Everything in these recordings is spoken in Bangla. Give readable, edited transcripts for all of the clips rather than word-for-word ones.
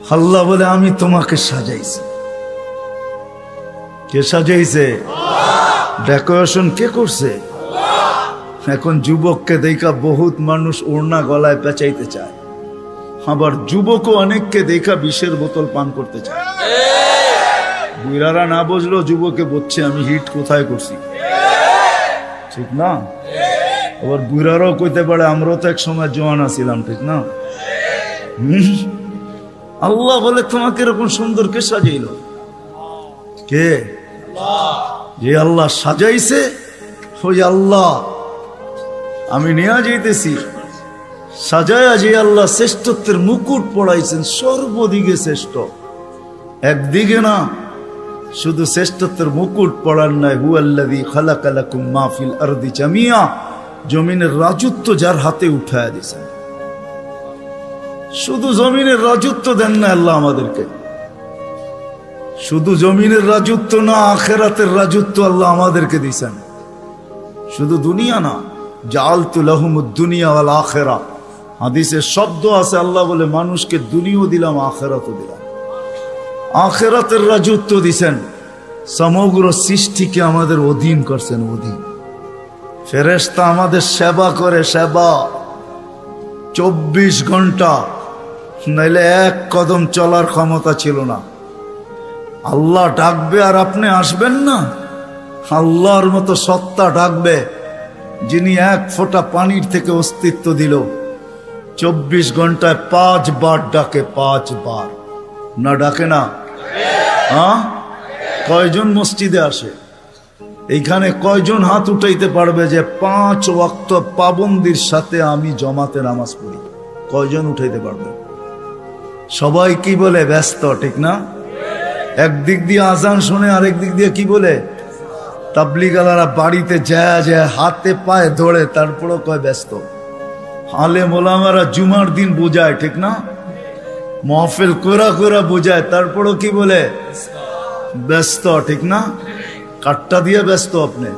আল্লাহ বলে আমি তোমাকে সাজাইছি। কে সাজাইছে? ডেকোরেশন কে করছে? এখন যুবককে দেখা বহুত মানুষ ওড়না গলায় পেঁচাইতে চায়, আবার যুবকও অনেককে দেখা বিষের বোতল পান করতে চায়। বুড়ারা না বুঝলো যুবকে বলছে আমি হিট কোথায় করছি, ঠিক না? আবার বুড়ারাও কইতে পারে আমরাও তো এক সময় জওয়ান ছিলাম, ঠিক না? আল্লাহ বলে তোমাকে এরকম সুন্দর কে সাজাইল? কে? যে আল্লাহ সাজাইছে ওই আল্লাহ আমি নিয়ে যাইতেছি। সাজায়া যে আল্লাহ শ্রেষ্ঠত্বের মুকুট পড়াইছেন, সর্বদিকে শ্রেষ্ঠ, একদিকে না। শুধু শ্রেষ্ঠত্বের মুকুট পড়ার নাই, হুয়াল্লাযী খালাকা লাকুম মা ফিল আরদি জামিয়া, জমিনের রাজত্ব যার হাতে উঠায়া দিয়েছেন। শুধু জমিনের রাজত্ব দেন না আল্লাহ আমাদেরকে, শুধু জমিনের রাজত্ব না, আখিরাতের রাজত্ব আল্লাহ আমাদেরকে দিয়েছেন। শুধু দুনিয়া না, জাআলতু লাহুমুদ দুনিয়া ওয়াল আখিরা, হাদিসে শব্দ আছে আল্লাহ বলে মানুষকে দুনিয়াও দিলাম আখিরাতও দিলাম। আখিরাতের রাজত্ব দিয়েছেন, সমগ্র সৃষ্টিকে আমাদের অধীন করছেন, অধীন। ফেরেশতা আমাদের সেবা করে, সেবা 24 ঘন্টা, নাইলে এক কদম চলার ক্ষমতা ছিল না। আল্লাহ ডাকবে আর আপনি আসবেন না? আল্লাহর মতো সত্তা ডাকবে যিনি এক ফোঁটা পানির থেকে অস্তিত্ব দিল, 24 ঘন্টায় 5 বার ডাকে, 5 বার। না ডাকে না? হ্যাঁ, কয়জন মসজিদে আসে? এইখানে কয়জন হাত উঠাইতে পারবে যে 5 ওয়াক্ত পাবন্দির সাথে আমি জমাতে নামাজ পড়ি? কয়জন উঠাইতে পারবে? সবাই কি বলে? ব্যস্ত, ঠিক না? একদিক দিয়ে আজান শুনে, আরেক দিক দিয়ে কি বলে? তাবলীগালারা বাড়িতে যায় যায় হাতে পায়ে ধরে, তারপরও কয় ব্যস্ত। আলেম ওলামারা জুমার দিন বোঝায়, ঠিক না? মাহফিল কোরা কোরা বোঝায়, তারপরও কি বলে? ব্যস্ত, ঠিক না? কাটটা দিয়ে ব্যস্ত আপনি?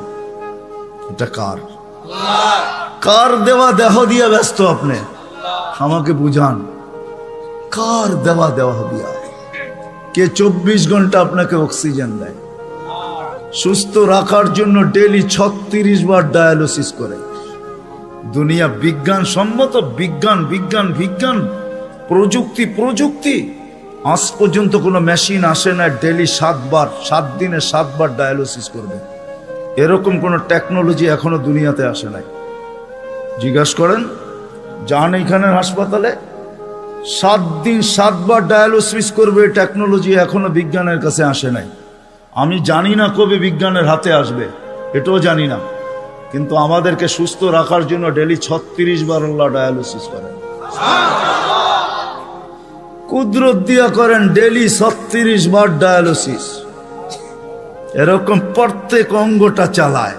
এটা কার? কার দেওয়া দেহ দিয়ে ব্যস্ত আপনি? আমাকে বুঝান, কার দেওয়া দেহ দিয়া? কে 24 ঘন্টা আপনাকে অক্সিজেন দেয়? সুস্থ রাখার জন্য ডেইলি 36 বার ডায়ালিসিস করে। দুনিয়া বিজ্ঞান সম্মত, বিজ্ঞান বিজ্ঞান বিজ্ঞান, প্রযুক্তি প্রযুক্তি, আজ পর্যন্ত কোনো মেশিন আসে না ডেইলি 7 বার, 7 দিনে 7 বার ডায়ালিসিস করবে। এরকম কোনো টেকনোলজি এখনো দুনিয়াতে আসে নাই। জিজ্ঞাসা করেন, যান এইখানের হাসপাতালে, 7 দিন 7 বার ডায়ালিসিস করবে, টেকনোলজি এখনো বিজ্ঞানের কাছে আসে নাই। আমি জানি না কবে বিজ্ঞানের হাতে আসবে, এটাও জানি না, কিন্তু আমাদেরকে সুস্থ রাখার জন্য ডেইলি 36 বার আল্লাহ ডায়ালিসিস করেন। কুদরত দিয়া করেন ডেইলি 36 বার ডায়ালিসিস। এরকম প্রত্যেক অঙ্গটা চালায়।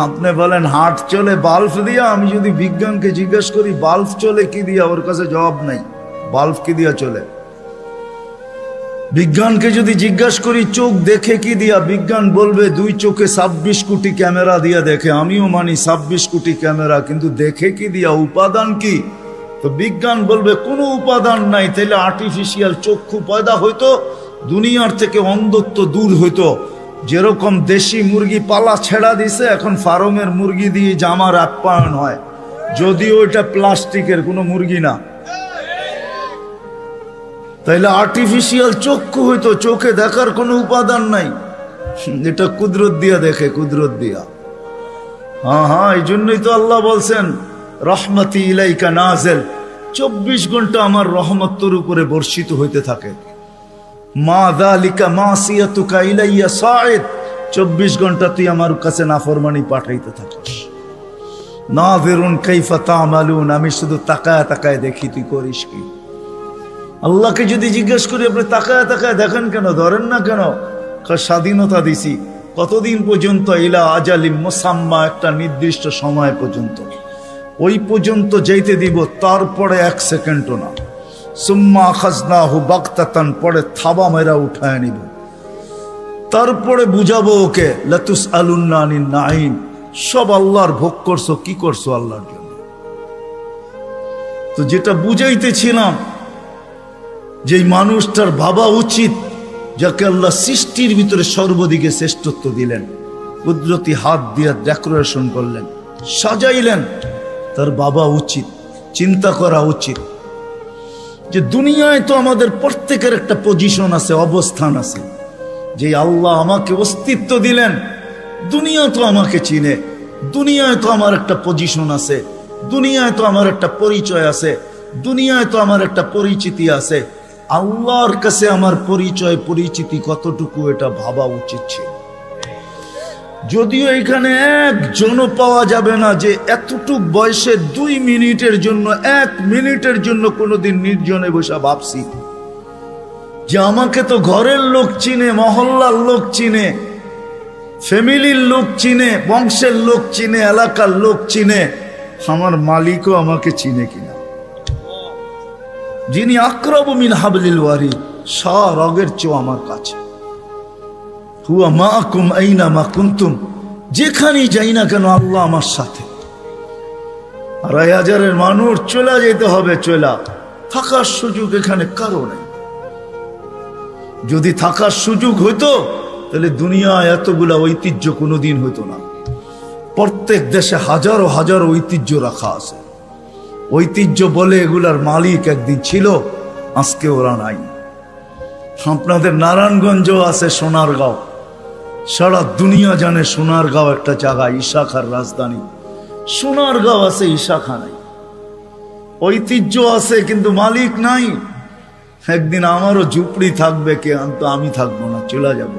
আপনি বলেন হার্ট চলে বাল্ব দিয়া, আমি যদি বিজ্ঞানকে জিজ্ঞেস করি বাল্ব চলে কি দিয়া, ওর কাছে জবাব নাই। বাল্ব কি দিয়া চলে? বিজ্ঞানকে যদি জিজ্ঞাসা করি চোখ দেখে কি দিয়া, বিজ্ঞান বলবে 2 চোখে 26 কোটি ক্যামেরা দিয়া দেখে। আমিও মানি 26 কোটি ক্যামেরা, কিন্তু দেখে কি দিয়া? উপাদান কি? তো বিজ্ঞান বলবে কোনো উপাদান নাই। তাইলে আর্টিফিশিয়াল চক্ষু পয়দা হইতো, দুনিয়ার থেকে অন্ধত্ব দূর হইতো। যেরকম দেশি মুরগি পালা ছেড়া দিছে, এখন ফার্মের মুরগি দিয়ে জামার আপ্যায়ন হয়, যদিও এটা প্লাস্টিকের কোনো মুরগি না। তাইলে আর্টিফিশিয়াল চক্ষু হইতো, চোখে দেখার কোনো উপাদান নাই। এটা কুদরত দিয়া দেখে, কুদরত দিয়া। হ্যাঁ হ্যাঁ, এই জন্যই তো আল্লাহ বলছেন রহমতি ইলাইকা নাজেল, 24 ঘন্টা আমার রহমত তোর উপরে বর্ষিত হইতে থাকে। মা যালিকা মাসিয়াতুকা ইলাইয়া সাঈদ, 24 ঘন্টা তুই আমার কাছে নাফরমানি পাঠাইতে থাকিস। নাযিরুন কাইফা তা'মালুন, আমি শুধু তাকায় তাকায় দেখি তুই করিস কি। আল্লাহকে যদি জিজ্ঞেস করি আপনি তাকায় তাকায় দেখেন কেন, ধরেন না কেন? স্বাধীনতা দিছি কতদিন পর্যন্ত? ইলা আজালিম মুসাম্মা, একটা নির্দিষ্ট সময় পর্যন্ত। ওই পর্যন্ত যাইতে দিব, তারপরে 1 সেকেন্ডও না। সুম্মা আখাযনাহু বাগতাতান, পরে থাবা মেরা উঠায় নিব। তারপরে বুঝাবো ওকে লাতুসআলুন্না আনিন নাঈম, সব আল্লাহর ভোগ করছো, কি করছো আল্লাহর জন্য। তো যেটা বুঝাইতেছিলাম যেই মানুষটার ভাবা উচিত যাকে আল্লাহ সৃষ্টির ভিতরে সর্বদিকে শ্রেষ্ঠত্ব দিলেন, কুদরতি হাত দিয়ে ডেকোরেশন করলেন, সাজাইলেন, তার বাবা উচিত চিন্তা করা উচিত যে দুনিয়ায় তো আমাদের প্রত্যেকের একটা পজিশন আছে, অবস্থান আছে। যে আল্লাহ আমাকে অস্তিত্ব দিলেন, দুনিয়া তো আমাকে চিনে, দুনিয়ায় তো আমার একটা পজিশন আছে, দুনিয়ায় তো আমার একটা পরিচয় আছে, দুনিয়ায় তো আমার একটা পরিচিতি আছে। আল্লাহর কাছে আমার পরিচয় পরিচিতি কতটুকু, এটা ভাবা উচিত ছিল। যদিও এখানে একজনও পাওয়া যাবে না যে এতটুক বয়সে 2 মিনিটের জন্য, 1 মিনিটের জন্য কোনোদিন নির্জনে বসে ভাবছি যে আমাকে তো ঘরের লোক চিনে, মহল্লার লোক চিনে, ফ্যামিলির লোক চিনে, বংশের লোক চিনে, এলাকার লোক চিনে, আমার মালিকও আমাকে চিনে কিনা। যিনি আকরাবু মিন হাবলিল ওয়ারিদ, রগের চেয়ে আমার কাছে। হুয়া মাআকুম আইনা মা কুনতুম, যেখানেই যাই না কেন আল্লাহ আমার সাথে। 2,500 মানুষ চলে যেতে হবে, চলা থাকার সুযোগ এখানে কারো নেই। যদি থাকার সুযোগ হইতো তাহলে দুনিয়া এতগুলা ঐতিহ্য কোনোদিন হইতো না। প্রত্যেক দেশে হাজারো হাজারো ঐতিহ্য রাখা আছে। ঐতিহ্য বলে এগুলার মালিক একদিন ছিল, আজকে ওরা নাই। আপনাদের নারায়ণগঞ্জ আছে, সোনারগাঁও, সারা দুনিয়া জানে সোনারগাঁও একটা জায়গা, ঈশাখার রাজধানী। সোনারগাঁও আছে, ঈশাখা নাই। ঐতিহ্য আছে কিন্তু মালিক নাই। একদিন আমারও ঝুপড়ি থাকবে, কিন্তু আমি থাকবো না, চলে যাব।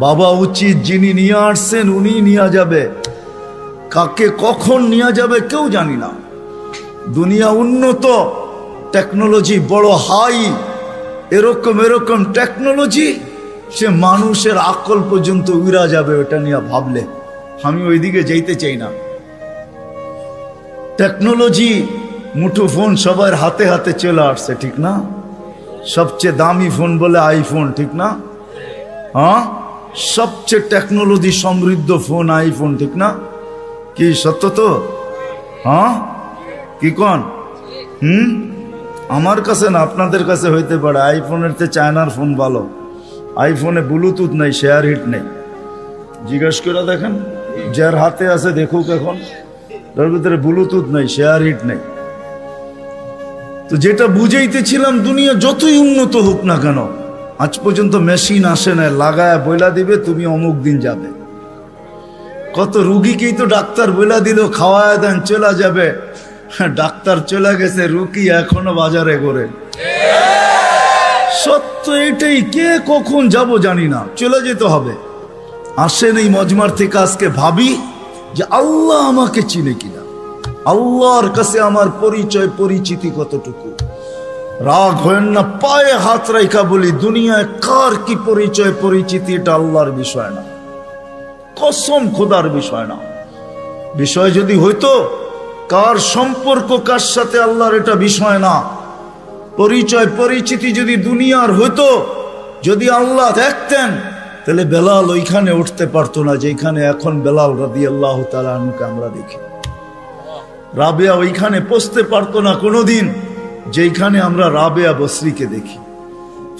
বাবা উচিত যিনি নিয়ে আসছেন উনি নিয়ে যাবে, কাকে কখন নিয়ে যাবে কেউ জানি না। দুনিয়া উন্নত, টেকনোলজি বড় হাই, এরকম টেকনোলজি সে মানুষের আকল পর্যন্ত উড়া যাবে। ওটা নিয়ে ভাবলে আমি ওইদিকে যাইতে চাই না। টেকনোলজি, মুঠো ফোন সবার হাতে হাতে চলে আসছে, ঠিক না? সবচেয়ে দামি ফোন বলে আইফোন, ঠিক না? হ্যাঁ, সবচেয়ে টেকনোলজি সমৃদ্ধ ফোন আইফোন, ঠিক না? কি সত্য তো? হ্যাঁ, কি কন? আমার কাছে না, আপনাদের কাছে হইতে পারে। আইফোনের চেয়ে চায়নার ফোন ভালো। আইফোনে ব্লুটুথ নেই, শেয়ার হিট নেই। জিজ্ঞেস করে দেখেন, যার হাতে আছে দেখুক, এখন তার ভিতরে ব্লুটুথ নেই, শেয়ার হিট নেই। তো যেটা বুঝাইতেছিলাম, দুনিয়া যতই উন্নত হোক না কেন, আজ পর্যন্ত মেশিন আসে না লাগায় বইলা দিবে তুমি অমুক দিন যাবে। কত রুগীকেই তো ডাক্তার বইলা দিল খাওয়ায় দেন চলে যাবে, ডাক্তার চলে গেছে, রুগী এখনো বাজারে ঘোরে। সত্য এটাই, কে কখন যাব জানি না, চলে যেতে হবে। আসেন এই মজমার থেকে আজকে ভাবি যে আল্লাহ আমাকে চিনে কিনা, আল্লাহর কাছে আমার পরিচয় পরিচিতি কতটুকু। রাগ হয় না, পায়ে হাত রাইখা বলি, দুনিয়ায় কার কি পরিচয় পরিচিতি এটা আল্লাহর বিষয় না, কসম খোদার বিষয় না। বিষয় যদি হইতো কার সম্পর্ক কার সাথে, আল্লাহর এটা বিষয় না। পরিচয় পরিচিতি যদি দুনিয়ার হইতো, যদি আল্লাহ দেখতেন, তাহলে বেলাল ওইখানে উঠতে পারতো না যেখানে এখন বেলাল রাদিয়াল্লাহু তাআলা আনহুকে আমরা দেখি। রাবেয়া ওইখানে পৌঁছতে পারতো না কোনোদিন যেখানে আমরা রাবেয়া বসরিকে দেখি।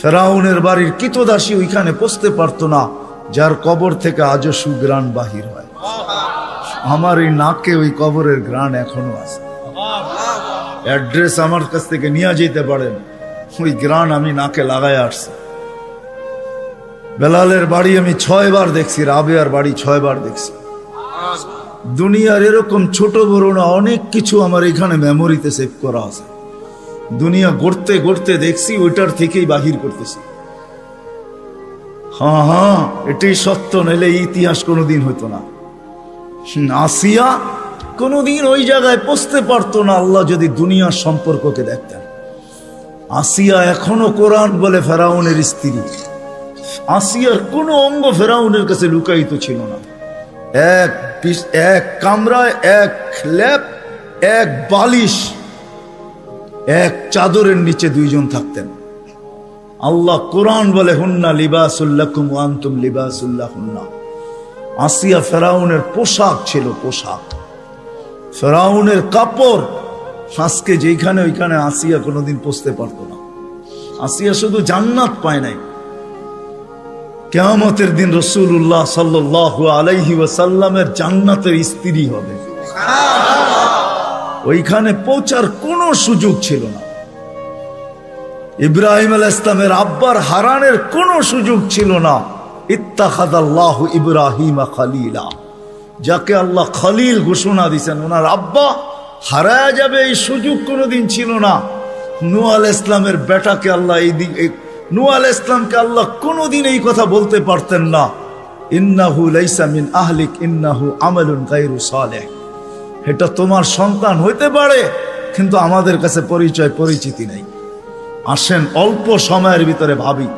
ফেরাউনের বাড়ির কিতদাসী ওইখানে পৌঁছতে পারতো না যার কবর থেকে আজও সুগ্রাণ বাহির হয়। আমার এই নাকে ওই কবরের গ্রাণ এখনো আছে। অ্যাড্রেস আমার কাছ থেকে নিয়ে যেতে পারেন, ওই গ্রাণ আমি নাকে লাগায় আসছি। বেলালের বাড়ি আমি 6 বার দেখছি, রাবেয়ার বাড়ি 6 বার দেখছি। দুনিয়ার এরকম ছোট বড় না অনেক কিছু আমার এখানে মেমোরিতে সেভ করা আছে। দুনিয়া গড়তে গড়তে দেখছি, ওইটার থেকেই বাহির করতেছি। হ্যাঁ, এটাই সত্য, নাইলে ইতিহাস কোনোদিন হইতো না। আসিয়া কোনোদিন ওই জায়গায় পৌঁছতে পারতো না আল্লাহ যদি দুনিয়ার সম্পর্ককে দেখতেন। আসিয়া এখনো কোরআন বলে ফেরাউনের স্ত্রী। আসিয়ার কোনো অঙ্গ ফেরাউনের কাছে লুকায়িত ছিল না। এক কামরায়, এক ল্যাপ, এক বালিশ, এক চাদরের নিচে 2 জন থাকতেন। আল্লাহ কোরআন বলে হুন্না লিবাসুল লাকুম ওয়া আনতুম লিবাসুল লাহুন্না। আসিয়া ফেরাউনের পোশাক ছিল, পোশাক, ফেরাউনের কাপড়। আজকে যেখানে ওইখানে আসিয়া কোনোদিন পৌঁছতে পারতো না। আসিয়া শুধু জান্নাত পায় নাই, কিয়ামতের দিন রাসূলুল্লাহ সাল্লাল্লাহু আলাইহি ওয়াসাল্লামের জান্নাতের স্ত্রী হবে। ওইখানে পৌঁছার কোনো সুযোগ ছিল না। ইব্রাহিম আলাইহিস সালামের আব্বার হারানের কোনো সুযোগ ছিল না। ইত্তাখাযাল্লাহু ইব্রাহিমা খলিলা, যাকে আল্লাহ খলিল ঘোষণা দিয়েছেন, ওনার আব্বা হারায় যাবে এই সুযোগ কোনোদিন ছিল না। নূহ আলাইহিস সালামের বেটাকে আল্লাহ নূহ আলাইহিস সালামকে আল্লাহ কোনোদিন এই কথা বলতে পারতেন না, ইন্নাহু লাইসা মিন আহলিক ইন্নাহু আমালুন গায়রু সালেহ। এটা তোমার সন্তান হইতে পারে, কিন্তু আমাদের কাছে পরিচিতি নাই। আসেন অল্প সময়ের ভিতরে ভাবি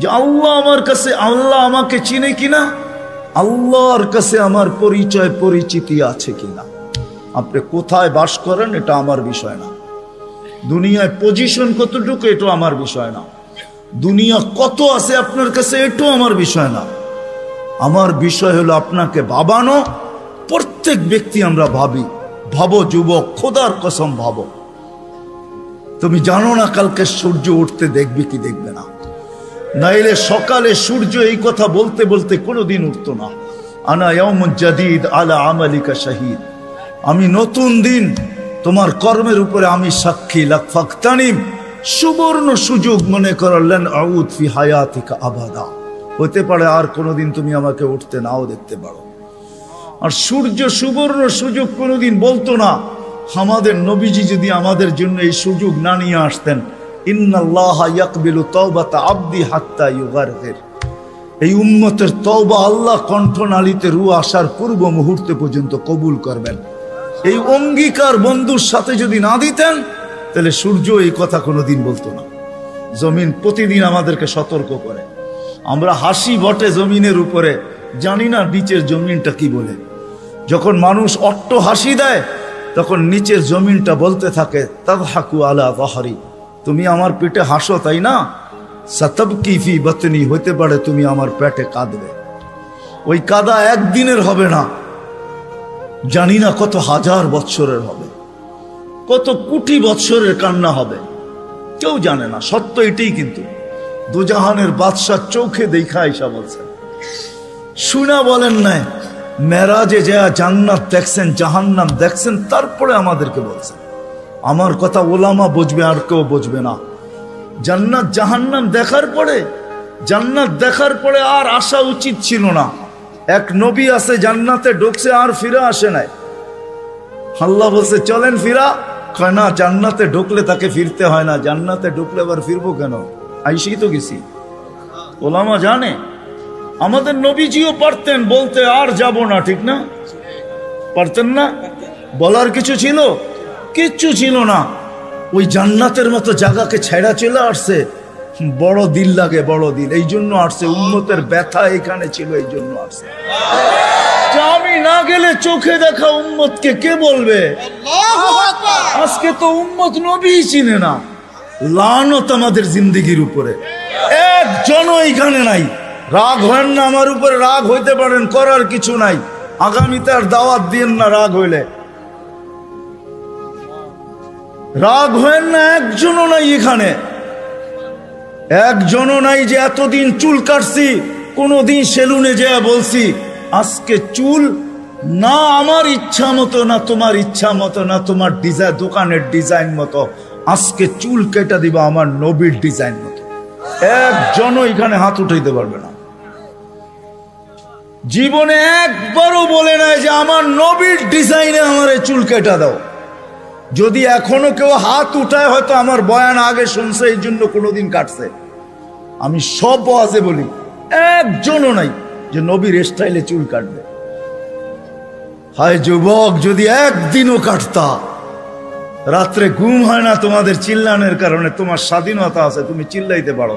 যে আল্লাহ আমাকে চিনে কিনা, আল্লাহর কাছে আমার পরিচিতি আছে কিনা। আপনি কোথায় বাস করেন এটা আমার বিষয় না, দুনিয়ায় পজিশন কতটুকু এটা আমার বিষয় না, দুনিয়া কত আছে আপনার কাছে এটাও আমার বিষয় না। আমার বিষয় হলো আপনাকে ভাবানো। প্রত্যেক ব্যক্তি আমরা ভাবো যুবক, খোদার কসম ভাবো, তুমি জানো না কালকে সূর্য উঠতে দেখবে কি দেখবে না। নাইলে সকালে সূর্য এই কথা বলতে বলতে কোনোদিন উঠতো না, আনা ইয়াউমুন জাদীদ আলা আমালিকা শাহীদ, আমি নতুন দিন তোমার কর্মের উপরে আমি সাক্ষী। লাকফাকতানিম, সুবর্ণ সুযোগ মনে করলেন, আউদ ফি হায়াতিকা আবাদা, হতে পারে আর কোনোদিন তুমি আমাকে উঠতে নাও দেখতে পারো। আর সূর্য সুবর্ণ সুযোগ কোনোদিন বলতো না। আমাদের নবীজি যদি আমাদের জন্য এই সুযোগ না নিয়ে আসতেন, ইন্নাল্লাহা ইয়াকবিলু তাওবাতা আবদি হাত্তা ইউগারগির, এই উম্মতের তওবা আল্লাহ কণ্ঠনালীতে রূহ আসার পূর্ব মুহূর্তে পর্যন্ত কবুল করবেন। এই অঙ্গীকার বন্ধুর সাথে যদি না দিতেন, তাহলে সূর্য এই কথা কোনোদিন বলতো না। জমিন প্রতিদিন আমাদেরকে সতর্ক করে। আমরা হাসি বটে জমিনের উপরে, জানি না নিচের জমিনটা কি বলে। যখন মানুষ অট্ট হাসি দেয়, তখন নিচের জমিনটা বলতে থাকে, তাদহাকু আলা যাহরি, তুমি আমার পেটে হাসো তাই না, সাতাবকি ফি বাতনি, হতে পারে তুমি আমার পেটে কাঁদবে। ওই কাদা একদিনের হবে না, জানি না কত হাজার বৎসরের হবে, কত কোটি বৎসরের কান্না হবে, কেউ জানে না। সত্য এটাই, কিন্তু দুজাহানের বাদশাহ চোখে দেখা আইসা বলছেন, শুনা বলেন নাই, মেরাজে যা জান্নাত দেখছেন, জাহান্নাম দেখছেন, তারপরে আমাদেরকে বলছেন। আমার কথা ওলামা বুঝবে, আর কেউ বুঝবে না। জান্নাত জাহান্নাম দেখার পরে আর আসা উচিত ছিল না। এক নবী আছে জান্নাতে ঢুকছে, আর ফিরে আসে নাই। আল্লাহ বলছে চলেন ফিরা, কয় না, জান্নাতে ঢুকলে তাকে ফিরতে হয় না, জান্নাতে ঢুকলে আবার ফিরবো কেন, আইসেই তো গেছি। ওলামা জানে, আমাদের নবীজিও পারতেন বলতে আর যাব না, ঠিক না? পারতেন না? বলার কিছু ছিল? কিচ্ছু ছিল না। ওই জান্নাতের মতো জায়গাকে ছেড়া চলে আসছে। বড় দিল লাগে, বড় দিল, এই জন্য আসছে। উম্মতের ব্যথা এখানে ছিল, এই জন্য আসছে। আমি না গেলে চোখে দেখা উম্মতকে কে বলবে? আজকে তো উম্মত নবী চিনে না। লানত আমাদের জিন্দেগির উপরে, একজনও এখানে নাই। রাগ হয় না আমার উপরে, রাগ হইতে পারেন, করার কিছু নাই। আগামীতে আর দাওয়াত দিয়েন না রাগ হইলে। রাগ হয় না, একজনও নাই এখানে, একজনও নাই যে এতদিন চুল কাটছি, কোনদিন সেলুনে যেয়ে বলছি আজকে চুল না আমার ইচ্ছা মতো, না তোমার ইচ্ছা মতো, না তোমার ডিজাইন দোকানের ডিজাইন মতো, আজকে চুল কেটে দিবা আমার নবীর ডিজাইন মতো। একজনও এখানে হাত উঠাইতে পারবে না। জীবনে একবারও বলে নাই যে আমার নবীর ডিজাইনে আমার চুল কেটে দাও। যদি এখনো কেউ হাত উঠায়, হয়তো আমার বয়ান আগে শুনছে, এই জন্য কোনোদিন কাটছে। আমি সব ওয়াজে বলি, একজনও নাই যে নবীর স্টাইলে চুল কাটবে। হায় যুবক, যদি একদিনও কাটতা। রাত্রে ঘুম হয় না তোমাদের চিল্লানোর কারণে। তোমার স্বাধীনতা আছে, তুমি চিল্লাইতে পারো,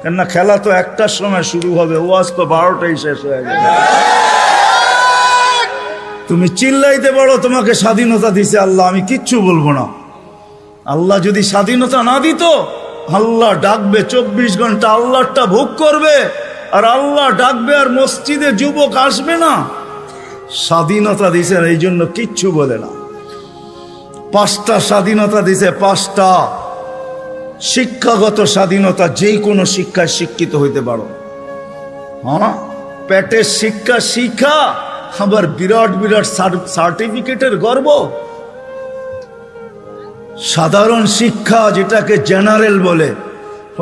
কেননা খেলা তো 1টার সময় শুরু হবে, ওয়াজ তো 12টায় শেষ হয়ে যাবে। তুমি চিল্লাইতে পারো, তোমাকে স্বাধীনতা দিছে আল্লাহ, আমি কিচ্ছু বলবো না। আল্লাহ যদি স্বাধীনতা না দিত, আল্লাহ ডাকবে 24 ঘন্টা, আল্লাহটা ভোগ করবে, আর আল্লাহ ডাকবে আর মসজিদে যুবক আসবে না। স্বাধীনতা দিছেন, এই জন্য কিচ্ছু বলে না। 5টা স্বাধীনতা দিছে, 5টা। শিক্ষাগত স্বাধীনতা, যেই কোনো শিক্ষায় শিক্ষিত হইতে পারো। হ্যাঁ, পেটের শিক্ষা শিক্ষা, আবার বিরাট বিরাট সার্টিফিকেটের গর্ব। সাধারণ শিক্ষা যেটাকে জেনারেল বলে,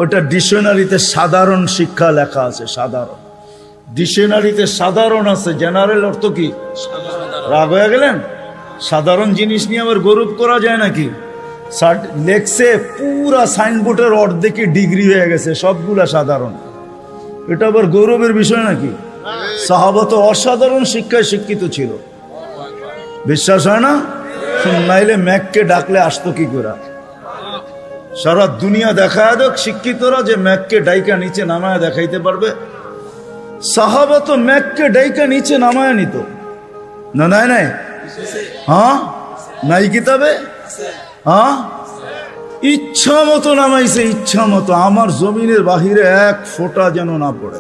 ওটা ডিকশনারিতে সাধারণ শিক্ষা লেখা আছে। সাধারণ ডিকশনারিতে সাধারণ আছে, জেনারেল অর্থ কি? রাগ হয়ে গেলেন? সাধারণ জিনিস নিয়ে আবার গৌরব করা যায় নাকি? লেখছে পুরা সাইনবোর্ডের অর্ধেকে ডিগ্রি হয়ে গেছে, সবগুলা সাধারণ। এটা আবার গৌরবের বিষয় নাকি? সাহাবা তো অসাধারণ শিক্ষায় শিক্ষিত ছিল, বিশ্বাস হয় না? নাইলে ম্যাককে ডাকলে আসতো কি করে? সারা দুনিয়া দেখায় দেখ শিক্ষিতরা যে ম্যাককে ডাইকা নিচে নামায় দেখাইতে পারবে। সাহাবা তো ম্যাককে ডাইকা নিচে নামায় নিত না? নাই নাই, হ্যাঁ নাই কিতাবে, হ্যাঁ ইচ্ছা মতো নামাইছে, ইচ্ছা মতো। আমার জমিনের বাহিরে এক ফোঁটা যেন না পড়ে,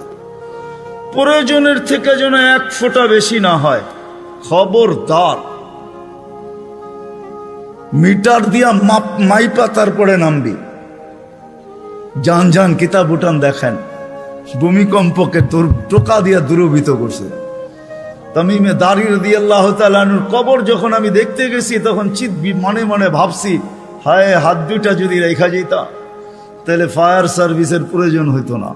প্রয়োজনের থেকে যেন এক ফোঁটা বেশি না হয়। খবরদার, মিটার দিয়া মাইপা তারপরে নামবি। যান যান কিতাব উঠান দেখেন, ভূমিকম্পকে টোকা দিয়া দূরভূত করছে। তামিমে দারি রাদিয়াল্লাহু তাআলা আনহুর কবর যখন আমি দেখতে গেছি, তখন মনে মনে ভাবছি, হায় হাত দুইটা যদি রেখা যেতা তাহলে ফায়ার সার্ভিসের প্রয়োজন হইতো না।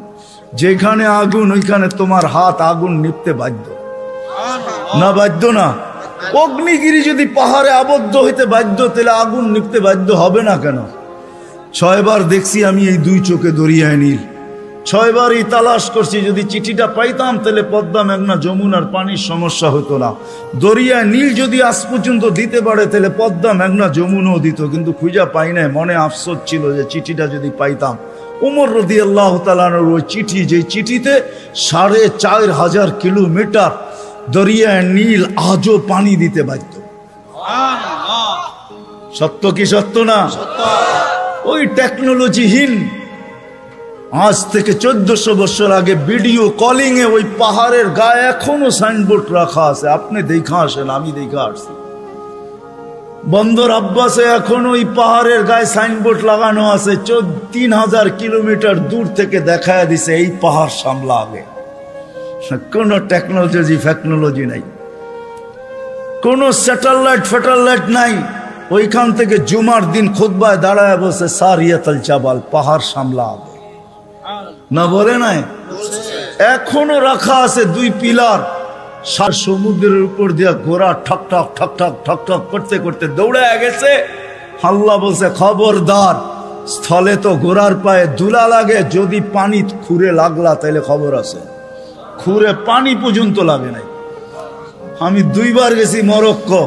যেখানে আগুন ওইখানে তোমার হাত আগুন নিপতে বাধ্য না? বাধ্য না? অগ্নিগিরি যদি পাহাড়ে আবদ্ধ হইতে বাধ্য, তাহলে আগুন নিপতে বাধ্য হবে না কেন? 6 বার দেখছি আমি এই দুই চোখে দরিয়ায় নীল, 6 বারই তালাশ করছি। যদি চিঠিটা পাইতাম তাহলে পদ্মা, মেঘনা, যমুনার পানির সমস্যা হতো না। দরিয়ায় নীল যদি আজ পর্যন্ত দিতে পারে, তাহলে পদ্মা, মেঘনা, যমুনাও দিত, কিন্তু খুঁজা পাই নাই। মনে আফসোস ছিল যে চিঠিটা যদি পাইতাম। উমর রাদিয়াল্লাহু তাআলা আনহুর ওই চিঠি, যে চিঠিতে 4500 কিলোমিটার দরিয়ায় নীল আজও পানি দিতে বাধ্য। সত্য কি সত্য না? ওই টেকনোলজিহীন আজ থেকে 1400 বছর আগে ভিডিও কলিং এ ওই পাহাড়ের গায়ে এখনো সাইনবোর্ড রাখা আছে। আপনি দেখা আসেন, আমি দেখা আসছি। বন্দর আব্বাসে এখন ওই পাহাড়ের গায়ে সাইনবোর্ড লাগানো আছে, 3000 কিলোমিটার দূর থেকে দেখায় দিছে এই পাহাড় সামলা আগে। কোনো টেকনোলজি নাই, কোনো স্যাটেলাইট নাই। ওইখান থেকে জুমার দিন খুতবায় দাঁড়ায় বসে সারিয়াতুল জাবাল, পাহাড় সামলা আগে না বলে নাই? এখনো রাখা আছে 2 পিলার। সমুদ্রের উপর দিয়া ঘোড়া ঠক ঠক ঠক ঠক ঠক ঠক করতে করতে দৌড়ে গেছে। আল্লাহ বলছে, খবরদার, স্থলে তো ঘোড়ার পায়ে ধুলা লাগে, যদি পানি খুঁড়ে লাগলা তাইলে খবর আছে। খুঁড়ে পানি পর্যন্ত লাগে নাই। আমি 2 বার গেছি মরক্কো।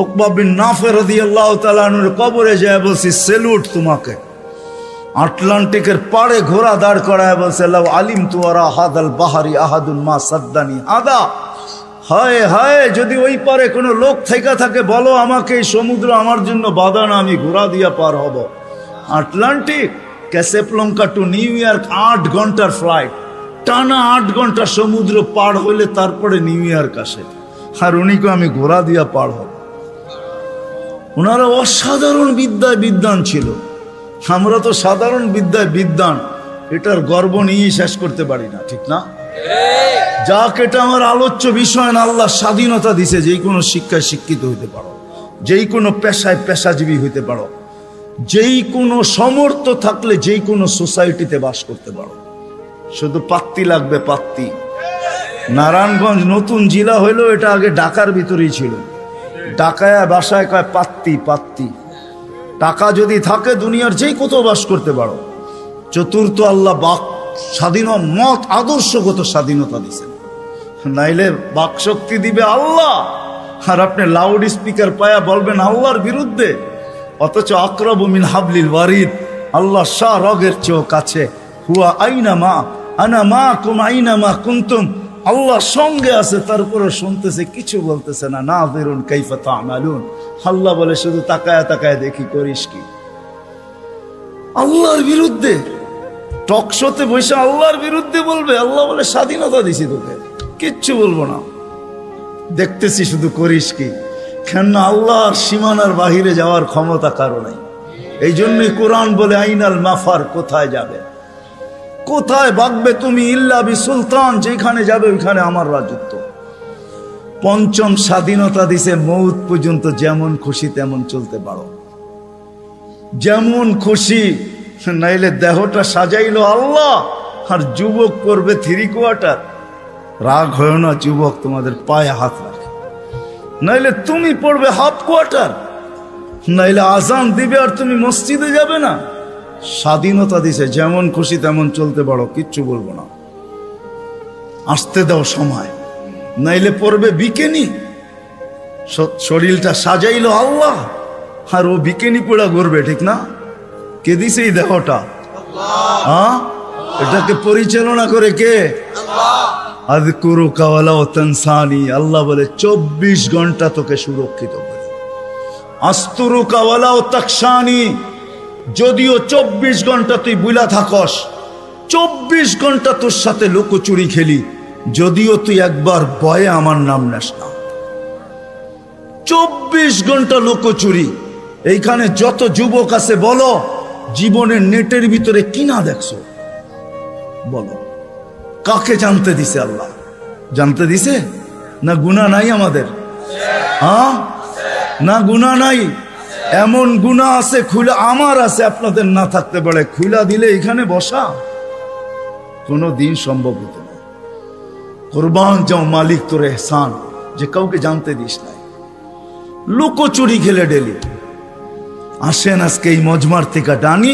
উকবা বিন নাফে রাদিয়াল্লাহু তাআলা আনহুর কবরে যায় বলছি, সেলুট তোমাকে। আটলান্টিকের পাড়ে ঘোড়া দাঁড় করায় বলছে, লাউ আলিমতু ওয়ারা হাদাল বাহারি আহাদুন মা সাদ্দানি আদা। হায় হায়, যদি ওই পারে কোনো লোক থেকে থাকে বলো আমাকে, এই সমুদ্র আমার জন্য বাধা না, আমি ঘোড়া দিয়া পার হব। আটলান্টিক, ক্যাসেপ্লঙ্কা টু নিউ ইয়র্ক 8 ঘন্টার ফ্লাইট, টানা 8 ঘন্টা সমুদ্র পার হইলে তারপরে নিউ ইয়র্ক আসে। আর উনিকে আমি ঘোড়া দিয়া পার হব। ওনারা অসাধারণ বিদ্যায় বিদ্বান ছিল। আমরা তো সাধারণ বিদ্যায় বিদ্বান, এটার গর্ব নিয়েই শেষ করতে পারি না, ঠিক না? যাক, এটা আমার আলোচ্য বিষয় না। আল্লাহ স্বাধীনতা দিছে, যেই কোনো শিক্ষায় শিক্ষিত হইতে পারো, যেই কোনো পেশায় পেশাজীবী হইতে পারো, যেই কোনো সমর্থ থাকলে যেই কোনো সোসাইটিতে বাস করতে পারো। শুধু পাত্তি লাগবে, পাত্তি। নারায়ণগঞ্জ নতুন জেলা হইলো, এটা আগে ঢাকার ভিতরেই ছিল। ঢাকায় বাসায় কয় পাত্তি, পাত্তি। টাকা যদি থাকে দুনিয়ার যেই কোথাও বাস করতে পারো। চতুর্থ, আল্লাহ বাক স্বাধীন মত আদর্শগত স্বাধীনতা দিছেন, নাইলে বাক শক্তি দিবে আল্লাহ। আর আপনি লাউড স্পিকার পায়া বলবেন আল্লাহর বিরুদ্ধে, অথচ আকরাবু মিন হাবলিল ওয়ারিদ, আল্লাহ শাহ রগের চেয়েও কাছে। হুয়া আইনা মা আনা মাকুম আইনা মা কুনতুম, আল্লাহ সঙ্গে আছে, তারপরে শুনতেছে, কিছু বলতেছে না। নাযিরুন কাইফা তা'মালুন, আল্লাহ বলে শুধু তাকায়া তাকায়া দেখি করিস কি। আল্লাহর বিরুদ্ধে টকশোতে বসে আল্লাহর বিরুদ্ধে বলবে। আল্লাহ বলে স্বাধীনতা দিছি তোকে, কিচ্ছু বলবো না, দেখতেছি শুধু করিস কি। কেন? আল্লাহর সীমানার বাহিরে যাওয়ার ক্ষমতা কারো নাই। এই জন্যই কোরআন বলে আইনাল মাফার, কোথায় যাবে, কোথায় ভাগবে তুমি, ইল্লা বি সুলতান, যেখানে যাবে ওইখানে আমার রাজত্ব। পঞ্চম স্বাধীনতা দিছে, মৌত পর্যন্ত যেমন খুশি তেমন চলতে পারো, যেমন খুশি, নাইলে দেহটা সাজাইলো আল্লাহ আর যুবক করবে 3 কোয়ার্টার। রাগ হয় না যুবক তোমাদের পায়ে হাত রাখে, নাইলে তুমি পড়বে হাফ কোয়ার্টার, নাইলে আজান দিবে আর তুমি মসজিদে যাবে না। স্বাধীনতা দিছে, যেমন খুশি তেমন চলতে পারো, কিচ্ছু বলবো না, আসতে দাও সময়, নাইলে পড়বে বিকেনি। শরীরটা সাজাইলো আল্লাহ আর ও বিকেনি পড়া ঘুরবে, ঠিক না? কে দিছে এই দেহটা? হ্যাঁ, এটাকে পরিচালনা করে কে? আযকুরুকা ওয়ালা তানসানি, আল্লাহ বলে 24 ঘন্টা তোকে সুরক্ষিত করি। আস্তুরুকা ওয়ালা তাকশানি, যদিও 24 ঘন্টা তুই বুলা থাকস, 24 ঘন্টা তোর সাথে লুকোচুরি খেলি, যদিও তুই একবার ভয়ে আমার নাম নেস না। 24 ঘন্টা লুকোচুরি। এইখানে যত যুবক আছে বলো, জীবনের নেটের ভিতরে কি না দেখছো? বলো, কাকে জানতে দিছে আল্লাহ? জানতে দিছে না? গুনাহ নাই আমাদের? হ্যাঁ, না গুনাহ নাই? এমন গুনাহ আছে খুলে, আমার আছে, আপনাদের না থাকতে পারে, খুলা দিলে এখানে বসা কোনো দিন সম্ভব হতো না। কুরবান যাও মালিক তোর এহসান, যে কাউকে জানতে দিস নাই, লুকোচুরি খেলে ডেলি। আসেন আজকে এই মজমার থেকে ডানি,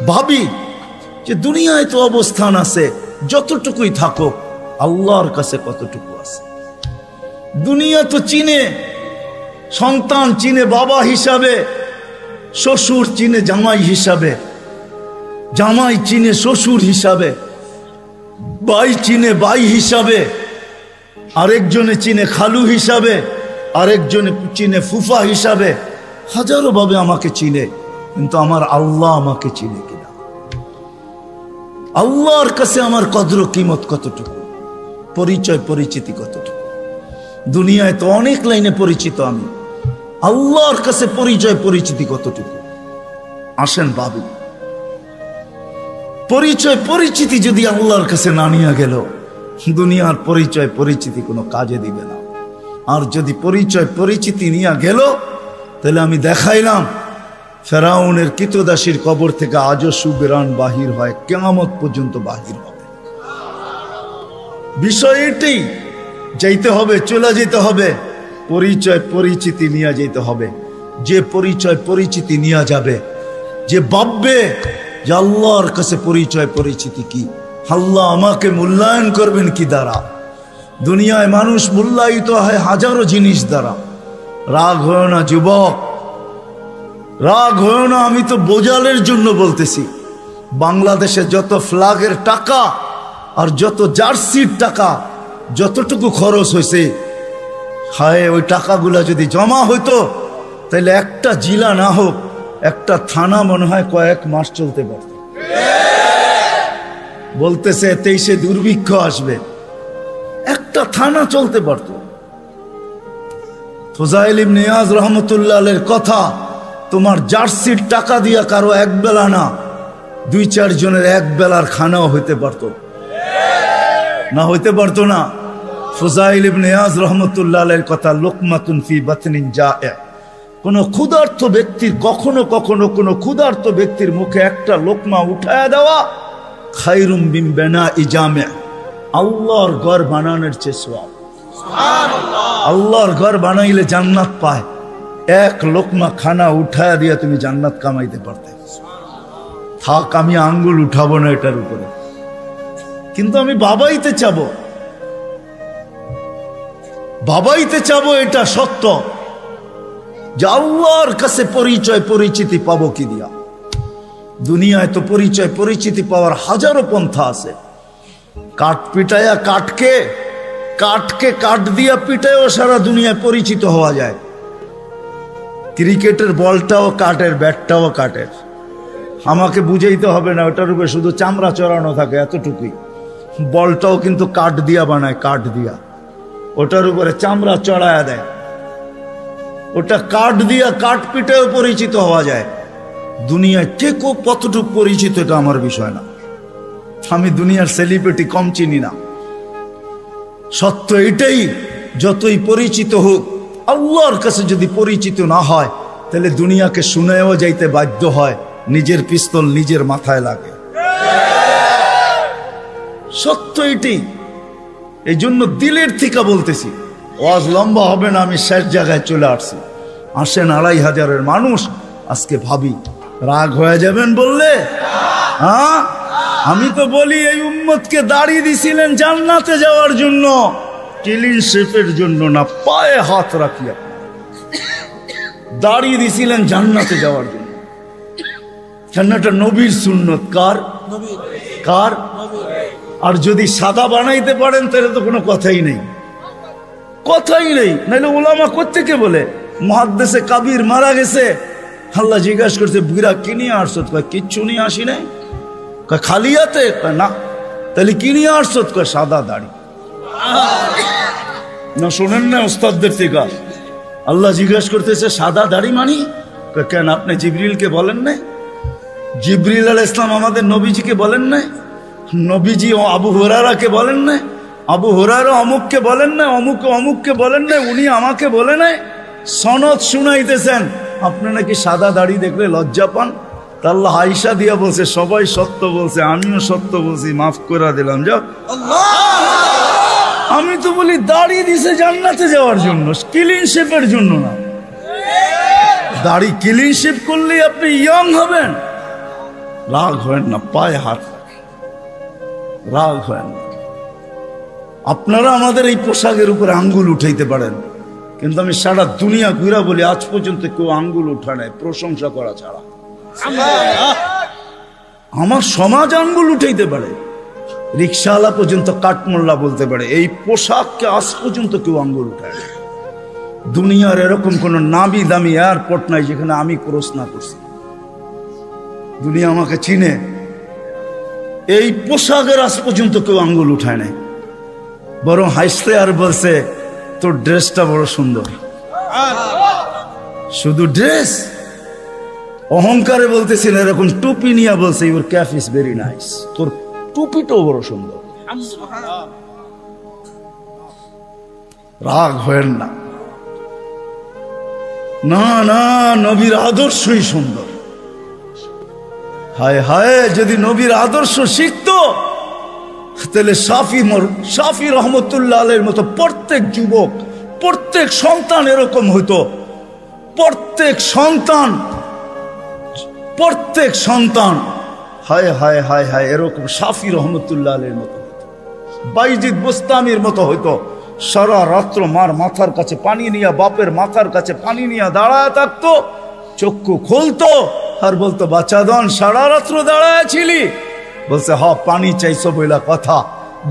ভাবি যে দুনিয়ায় তো অবস্থান আছে, যতটুকুই থাকো আল্লাহর কাছে কতটুকু আছে। দুনিয়া তো চিনে, সন্তান চিনে বাবা হিসাবে, শ্বশুর চিনে জামাই হিসাবে, জামাই চিনে শ্বশুর হিসাবে, ভাই চিনে ভাই হিসাবে, আরেকজনে চিনে খালু হিসাবে, আরেকজনে চিনে ফুফা হিসাবে, হাজারো ভাবে আমাকে চিনে, কিন্তু আমার আল্লাহ আমাকে চিনে কিনা? আল্লাহর কাছে আমার কদর কিমত কতটুকু, পরিচয় পরিচিতি কতটুকু? দুনিয়ায় তো অনেক লাইনে পরিচিত আমি, আল্লাহর কাছে পরিচয় পরিচিতি কতটুকু? আসেন ভাবি, পরিচয় পরিচিতি যদি আল্লাহর কাছে না নিয়ে গেল, দুনিয়ার পরিচয় পরিচিতি কোনো কাজে দিবে না। আর যদি পরিচয় পরিচিতি নিয়ে গেল, তাহলে আমি দেখাইলাম ফেরাউনের কৃতদাসীর কবর থেকে আজও সুবেরান বাহির হয়, কিয়ামত পর্যন্ত বাহির হবে। বিষয় এটাই, যাইতে হবে, চলে যেতে হবে, পরিচয় পরিচিতি নিয়ে যেতে হবে। যে পরিচয় পরিচিতি নিয়ে যাবে, যে ভাববে যে আল্লাহর কাছে পরিচয় পরিচিতি কি, আল্লাহ আমাকে মূল্যায়ন করবেন কি দ্বারা? দুনিয়ায় মানুষ মূল্যায়িত হয় হাজারো জিনিস দ্বারা। রাগ হয় না যুবক, রাগ হয় না, আমি তো বোঝালের জন্য বলতেছি। বাংলাদেশে যত ফ্ল্যাগের টাকা আর যত জার্সির টাকা যতটুকু খরচ হয়েছে, হায় ওই টাকাগুলা যদি জমা হইতো, তাহলে একটা জেলা না হোক, একটা থানা মনে হয় কয়েক মাস চলতে পারত। বলতেছে 23-এ দুর্ভিক্ষ আসবে, একটা থানা চলতে পারত। ফুজাইল ইবনে ইয়াজ রহমতুল্লাহ আলাইহির কথা, তোমার জার্সির টাকা দিয়া কারো এক বেলা না, 2-4 জনের এক বেলার খানাও হইতে পারত না? হইতে পারতো না? ফুজাইল ইবনে ইয়াজ রহমতুল্লাহ আলাইহির কথা, লুকমাতুন ফি বাতনিন জায়ে, কোন ক্ষুধার্ত ব্যক্তির কখনো কখনো কোন ক্ষুধার্ত ব্যক্তির মুখে একটা লোকমা উঠায়া দেওয়া খায়রুম মিন বিনাই জামে, আল্লাহর ঘর বানানোর চেয়ে সওয়াব। সুবহানাল্লাহ, আল্লাহর ঘর বানাইলে জান্নাত পায়। এক লোকমা খানা উঠায়া দিয়া তুমি জান্নাত কামাইতে পারতে। থাক, আমি আঙ্গুল উঠাবো না এটার উপরে, কিন্তু আমি বাবাইতে চাবো, বাবাইতে চাবো, এটা সত্য যে আল্লাহর কাছে পরিচয় পরিচিতি পাবো কি দিয়া? দুনিয়ায় তো পরিচয় পরিচিতি পাওয়ার হাজারো পন্থা আছে। কাঠ পিটায়া কাঠকে, কাঠকে কাঠ দিয়া পিটায়ও সারা দুনিয়ায় পরিচিত হওয়া যায়। ক্রিকেটের বলটাও কাঠের, ব্যাটটাও কাঠের। আমাকে বুঝাইতে হবে না, ওটার উপরে শুধু চামড়া চড়ানো থাকে, এতটুকুই। বলটাও কিন্তু কাঠ দিয়া বানায়, কাঠ দিয়া, ওটার উপরে চামড়া চড়ায়া দেয়। ওটা কাঠ দিয়া কাঠ পিটায়ও পরিচিত হওয়া যায়। দুনিয়ায় কে কতটুকু পরিচিত এটা আমার বিষয় না। আমি দুনিয়ার সেলিব্রিটি কম চিনি না। সত্য এটাই, যতই পরিচিত হোক, আল্লাহর কাছে যদি পরিচিত না হয় তাহলে দুনিয়াকে শুনেও যাইতে বাধ্য হয়, নিজের পিস্তল নিজের মাথায় লাগে। সত্য এটাই। এই জন্য দিলের থেকে বলতেছি, ওয়াজ লম্বা হবে না, আমি শেষ জায়গায় চলে আসছি। আসেন 2500 মানুষ, আজকে ভাবি রাগ হয়ে যাবেন বললে? হ্যাঁ, আমি তো বলি এই উম্মতকে দাড়ি দিছিলেন জান্নাতে যাওয়ার জন্য, ক্লিন শেপের জন্য না। পায়ে হাত রাখিয়া দাড়ি দিছিলেন জান্নাতে যাওয়ার জন্য। জান্নাতটা নবীর সুন্নত। কার? কার? আর যদি সাদা বানাইতে পারেন তাহলে তো কোনো কথাই নেই, কথাই নেই। নাহলে ওলামা কোত্থেকে বলে মুহাদ্দিসে কাবির মারা গেছে, আল্লাহ জিজ্ঞাসা করছে বুড়া কি নিয়ে আসছো? কিচ্ছু নিয়ে আসি নাই। খালি হাতে? না। তাহলে কি নিয়ে আসছো? সাদা দাড়ি। না শোনেন না ওস্তাদদের থেকে? আল্লাহ জিজ্ঞাসা করতেছে সাদা দাড়ি মানি? কেন আপনি জিবরিলকে বলেন নাই? জিবরিল আলাইহিস সালাম আমাদের নবীজিকে বলেন নাই? নবীজি আবু হুরায়রাকে বলেন নাই? আবু হুরায়রা অমুককে বলেন নাই? অমুককে বলেন নাই? উনি আমাকে বলে নাই? সনদ শুনাইতেছেন, আপনি নাকি সাদা দাড়ি দেখলে লজ্জা পান। তা আল্লাহ আয়েশা দিয়া বলছে সবাই সত্য বলছে, আমিও সত্য বলছি, মাফ করে দিলাম। যাও। আমি তো বলি দাড়ি দিছে জান্নাতে যাওয়ার জন্য, ক্লিন শেপের জন্য না। দাড়ি ক্লিন শেপ করলেই আপনি ইয়ং হবেন। রাগ হয় না, পায়ে হাত, রাগ হয় না। আপনারা আমাদের এই পোশাকের উপরে আঙ্গুল উঠাইতে পারেন, কিন্তু আমি সারা দুনিয়া ঘুরা বলি আজ পর্যন্ত কেউ আঙ্গুল উঠায় নাই, প্রশংসা করা ছাড়া। আমার সমাজ আঙ্গুল উঠাইতে পারে, রিক্সাওয়ালা পর্যন্ত কাঠমোল্লা বলতে পারে, এই পোশাককে আজ পর্যন্ত কেউ আঙ্গুল উঠায় না। দুনিয়ার এরকম কোন নামি দামি এয়ারপোর্ট নাই যেখানে আমি ক্রস না করছি। দুনিয়া আমাকে চিনে, এই পোশাকের আজ পর্যন্ত কেউ আঙ্গুল উঠায় নাই। বরং হাসতে আর বলছে তোর ড্রেসটা বড় সুন্দর। শুধু ড্রেস, অহংকারে বলতেছিল, এরকম টুপি নিয়ে বলছে your cap is very nice, তোর টুপিটাও বড় সুন্দর। রাগ হয়েন না, না না, নবীর আদর্শই সুন্দর। হায় হায়, যদি নবীর আদর্শ শিখতো তাহলে শাফি রহমতুল্লাহ আলাইহির মতো প্রত্যেক যুবক, প্রত্যেক সন্তান এরকম হইতো। প্রত্যেক সন্তান হায় হায় হায় হায় এরকম শাফি রহমতুল্লাহ আলাইহির মতো হইতো, বাইজিদ বুস্তামির মতো হইতো। সারা রাত্র মার মাথার কাছে পানি নিয়ে, বাপের মাথার কাছে পানি নিয়ে দাঁড়ায় থাকতো। চক্ষু খুলতো আর বলতো বাচ্চাদন সারা রাত্র দাঁড়ায় ছিলি? বলছে হ, পানি চাইছো বইলা কথা,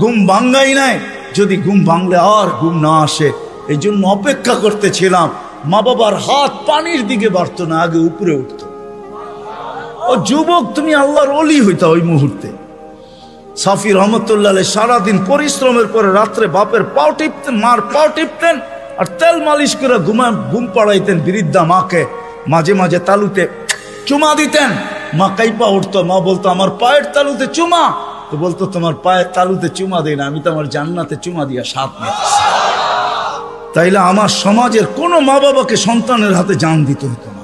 ঘুম ভাঙ্গাই নাই। যদি ঘুম ভাঙলে আর ঘুম না আসে, এই জন্য অপেক্ষা করতেছিলাম। মা বাবার হাত পানির দিকে বাড়তো না, আগে উপরে উঠতো। ও যুবক, তুমি আল্লাহর ওলি হইতা ওই মুহূর্তে। শাফি রহমতুল্লাহ আলাইহি সারাদিন পরিশ্রমের পরে রাত্রে বাপের পাও টিপতেন, মার পাও টিপতেন, আর তেল মালিশ করে ঘুম পাড়াইতেন বৃদ্ধা মাকে। মাঝে মাঝে তালুতে চুমা দিতেন, মা কাইপা উঠতো। মা বলতো আমার পায়ের তালুতে চুমা। তো বলতো তোমার পায়ের তালুতে চুমা দেয় না, আমি তো আমার জান্নাতে চুমা দিয়া স্বাদ নিতেছি। তাইলে আমার সমাজের কোন মা বাবাকে সন্তানের হাতে জান দিতে হতো না।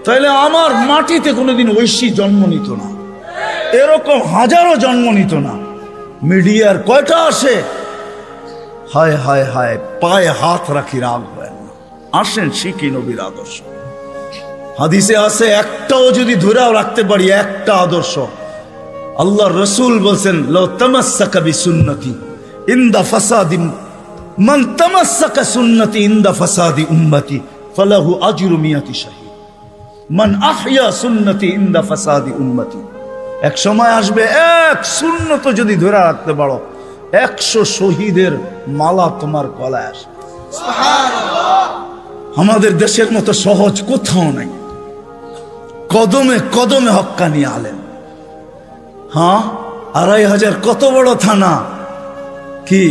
তাইলে আমার মাটিতে কোনোদিন ঐশী জন্ম নিত না, এরকম হাজারো জন্ম নিত না। মিডিয়ার কয়টা আসে, হায় হায় হায়, পায়ে হাত রাখি, রাগ হয় না। আসেন শিখি নবীর আদর্শ। হাদিসে আছে একটাও যদি ধরেও রাখতে পারি, একটা আদর্শ, আল্লাহ রসুল বলছেন লাউ তামাসসাকা বিসুন্নতি ইনদা ফাসাদি মান তামাসসাকা সুন্নতি ইনদা ফাসাদি উম্মতি ফালাহু আজরু মিয়াতি শাহীদ মান আহইয়া সুন্নতি ইনদা ফাসাদি উম্মতি। এক সময় আসবে, এক সুন্নত যদি ধরে রাখতে পারো, 100 শহীদের মালা তোমার গলায় আসবে। আমাদের দেশের মতো সহজ কোথাও নাই। কদমে কদমে হক্কানি আলেম। হ্যাঁ, 2500 কত বড় থানা, কি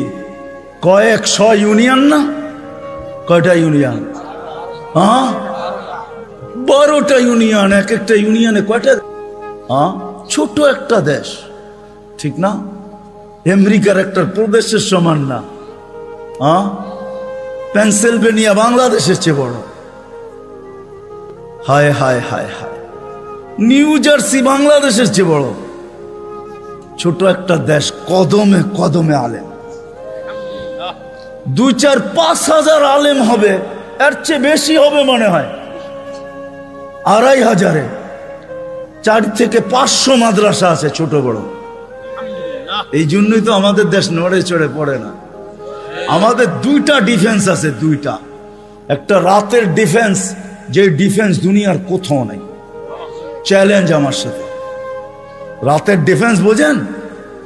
কয়েকশ ইউনিয়ন না? কয়টা ইউনিয়ন? হ্যাঁ, 12টা ইউনিয়ন, এক একটা ইউনিয়নে কয়টা? ছোট একটা দেশ, ঠিক না? আমেরিকার একটা প্রদেশের সমান না। পেনসিলভেনিয়া বাংলাদেশের চেয়ে বড়। হায় হায় হায় হায়, নিউ জার্সি বাংলাদেশের চেয়ে বড়। ছোট একটা দেশ, কদমে কদমে আলেম। 2-4-5 হাজার আলেম হবে, এর চেয়ে বেশি হবে মনে হয়। 2,500-এ 4 থেকে 500 মাদ্রাসা আছে, ছোট বড়। এই জন্যই তো আমাদের দেশ নড়ে চড়ে পড়ে না। আমাদের 2টা ডিফেন্স আছে, 2টা। একটা রাতের ডিফেন্স, যে ডিফেন্স দুনিয়ার কোথাও নাই। চ্যালেঞ্জ আমার সাথে। রাতের ডিফেন্স বোঝেন?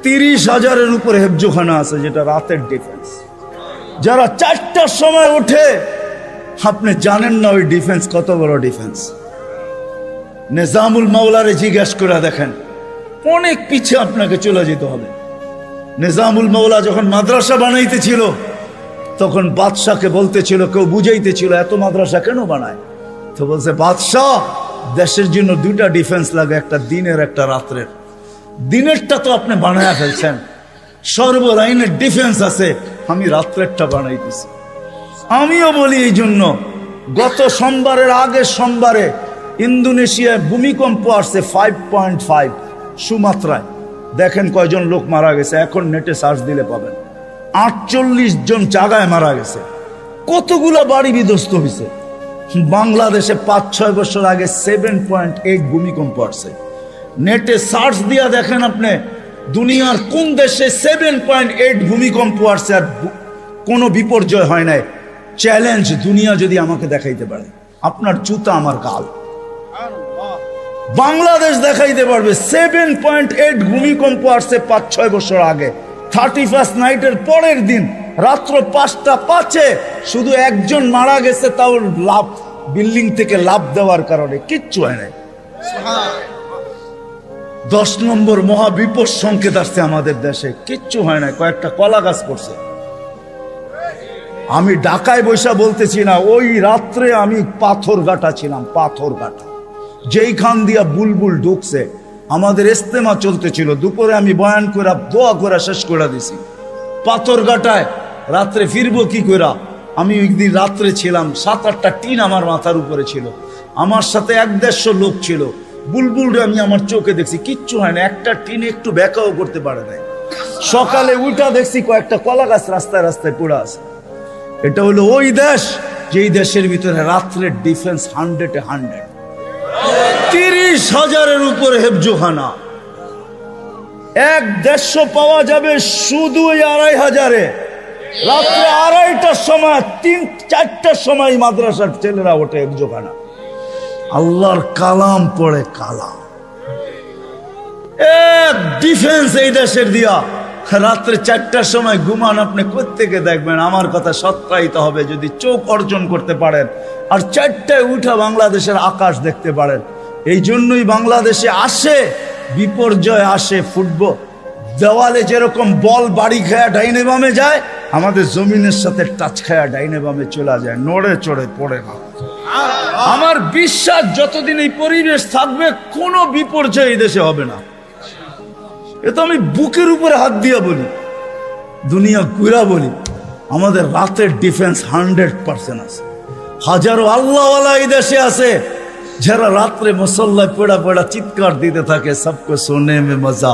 30,000-এর উপরে হেফজোখানা আছে, যেটা রাতের ডিফেন্স। যারা 4টার সময় ওঠে, আপনি জানেন না ওই ডিফেন্স কত বড় ডিফেন্স। নিজামুল মাওলারে জিজ্ঞাসা করে দেখেন, অনেক পিছিয়ে আপনাকে চলে যেতে হবে। নিজামুল মাওলা যখন মাদ্রাসা বানাইতেছিল, তখন বাদশাকে বলতেছিল, কেউ বুঝাইতেছিল এত মাদ্রাসা কেন বানায়? তো বলছে, বাদশাহ, দেশের জন্য 2টা ডিফেন্স লাগে, একটা দিনের একটা রাত্রের। দিনেরটা তো আপনি বানায়া ফেলছেন, সর্বলাইনের ডিফেন্স আছে, আমি রাত্রেরটা বানাইতেছি। আমিও বলি এই জন্য, গত সোমবারের আগের সোমবারে ইন্দোনেশিয়ায় ভূমিকম্প আসছে 5.5 সুমাত্রায়। দেখেন কয়জন লোক মারা গেছে, এখন নেটে সার্চ দিলে পাবেন। 48 জন জায়গায় মারা গেছে। কতগুলো বাড়ি বিধ্বস্ত হয়েছে। বাংলাদেশে 5-6 বছর আগে 7.8 ভূমিকম্প আসছে। নেটে সার্চ দিয়া দেখেন আপনি, দুনিয়ার কোন দেশে 7.8 ভূমিকম্প আসছে আর কোনো বিপর্যয় হয় নাই। চ্যালেঞ্জ, দুনিয়া যদি আমাকে দেখাইতে পারে, আপনার জুতা আমার গাল। বাংলাদেশ দেখাইতে পারবে 7.8 ভূমিকম্প আসছে 5-6 বছর আগে। 31st নাইটের পরের দিন রাত্র 5:05 শুধু একজন মারা গেছে, তাও লাভ, বিল্ডিং থেকে লাভ দেওয়ার কারণে। কিচ্ছু হয় নাই। 10 নম্বর মহাবিপদ সংকেত আসছে আমাদের দেশে, কিচ্ছু হয় না, কয়েকটা কলা গাছ পড়ছে। আমি ঢাকায় বৈশা বলতেছি না, ওই রাত্রে আমি পাথরঘাটা ছিলাম। পাথরঘাটা যেইখান দিয়া বুলবুল ঢুকছে, আমাদের ইস্তেমা চলতেছিল, দুপুরে আমি বয়ান করে দোয়া করে শেষ করে দিছি। পাথরঘাটায় রাত্রে ফিরবো কি করে? আমি ওই দিন রাত্রে ছিলাম, 7-8টা টিন আমার মাথার উপরে ছিল, আমার সাথে 1-150 লোক ছিল। বুলবুলটা আমি আমার চোখে দেখছি, কিচ্ছু হয় না, একটা টিন একটু ব্যাকাও করতে পারে নাই। সকালে উঠা দেখছি কয়েকটা কলা গাছ রাস্তায় রাস্তায় পড়ে আছে। এটা হলো ওই দেশ, যেই দেশের ভিতরে রাত্রের ডিফেন্স 100-এ 100। 30,000-এর উপরে হেফজোখানা। 1-150 পাওয়া যাবে শুধু 2,500-এ। রাত্রে 2:30টার সময়, 3-4টার সময় মাদ্রাসার ছেলেরা ওঠে হেফজোখানা, আল্লাহর কালাম পড়ে। কালাম এক ডিফেন্স এই দেশের দিয়া। রাত্রে 4টার সময় ঘুমান, আপনি কোত্থেকে দেখবেন? আমার কথা সত্যায়িত হবে যদি চোখ অর্জন করতে পারেন, আর 4টায় উঠা বাংলাদেশের আকাশ দেখতে পারেন। এই জন্যই বাংলাদেশে আসে বিপর্যয়, আসে ফুটবল। দেওয়ালে যেরকম বল বাড়ি খায়া ডাইনে বামে যায়, আমাদের জমিনের সাথে টাচ খায়া ডাইনে বামে চলে যায়, নড়ে চড়ে পড়ে না। আমার বিশ্বাস যতদিন এই পরিবেশ থাকবে, কোনো বিপর্যয় এই দেশে হবে না। এ তো আমি বুকের উপরে হাত দিয়া বলি, দুনিয়া ঘুরা বলি। আমাদের রাতের ডিফেন্স 100% আছে। হাজারো আল্লাহওয়ালা এই দেশে আছে, যারা রাত্রে মুসল্লায় পড়া পড়া চিৎকার দিতে থাকে, সবকো সোনে মে মজা,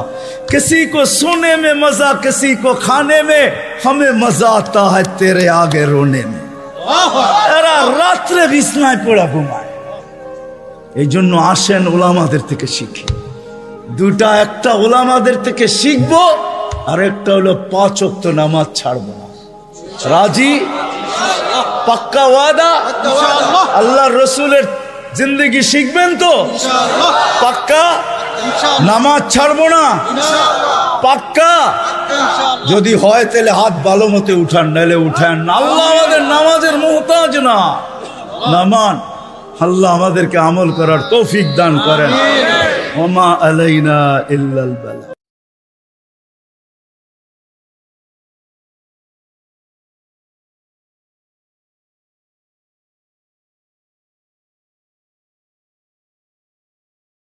কিসি কো সোনে মে মজা, কিসি কো খানে মে, হমে মজা আতা হ্যায় তেরে আগে রোনে মে। এরা রাত্রে বিছনায় পড়া ঘুমায়। এই জন্য আসেন ওলামাদের থেকে শিখি। 2টা, একটা ওলামাদের থেকে শিখবো, আর একটা হলো 5 ওয়াক্ত নামাজ ছাড়বো না। রাজি? পাক্কা ওয়াদা? আল্লাহ রসুলের জিন্দগি শিখবেন তো? পাক্কা? নামাজ ছাড়বো না? পাক্কা? যদি হয় তাহলে হাত ভালো মতে উঠান, নাহলে উঠান। আল্লাহ আমাদের নামাজের মুহতাজ না। নামান আল্লাহ আমাদেরকে আমল করার তৌফিক দান করেন। ওমা আলাইনা ইল্লাল বালাগ।